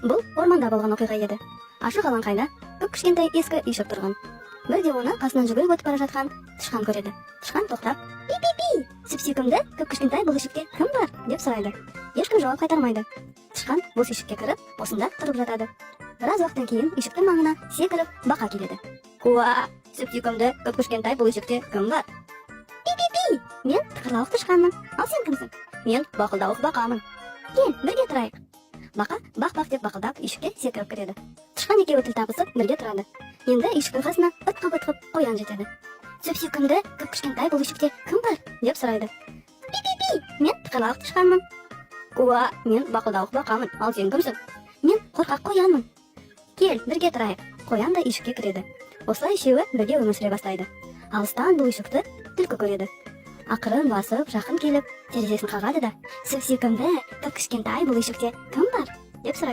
Бұл орманда болған оқиға еді. Ашық алаңқайда кіп-кішкентай ескі үйшік тұрған. Бірде оны қасынан жүгіріп өтіп бара жатқан тышқан көреді. Тышқан тоқтап, «Пи-пи-пи! Сүп-сүйкімді кіп-кішкентай бұл үйшікте кім бар?» деп сұрайды. Ешкім жауап қайтармайды. Тышқан бұл үйшікке кіріп, осында тұрып жатады. Біраз уақыттан кейін үйшіктің маңына секіріп бақа келеді. «Уа! Сүп-сүйкімді кіп-кішкентай бұл үйшікте кім бар?» «Пи-пи-пи! Мен тықырлауық тышқанмын. Ал сен кімсің?» «Мен бақылдауық бақамын. Кел, бірге тұрайық». Бақа бақ-бақ деп бақылдап үйшікке секіріп кіреді. Тышқан екеуі тіл табысып бірге тұрады. Енді үйшіктің қасына ытқып-ытқып қоян жетеді. «Сүп-сүйкімді кіп-кішкентай бұл үйшікте кім бар?» деп сұрайды. «Пи-пи-пи! Мен тықырлауық тышқанмын». «Уа! Мен бақылдауық бақамын. Ал сен кімсің?» «Мен қорқақ қоянмын». «Кел, бірге тұрайық». Қоян да үйшікке кіреді. Осылай үшеуі бірге өмір сүре бастайды. Алыстан бұл үйшікті түлкі көреді. Ақырын басып, жақын келіп, терезесін қағады да, «Сүп-сүйкімді кіп-кішкентай бұл үйшікте кім бар?» деп сұрайды.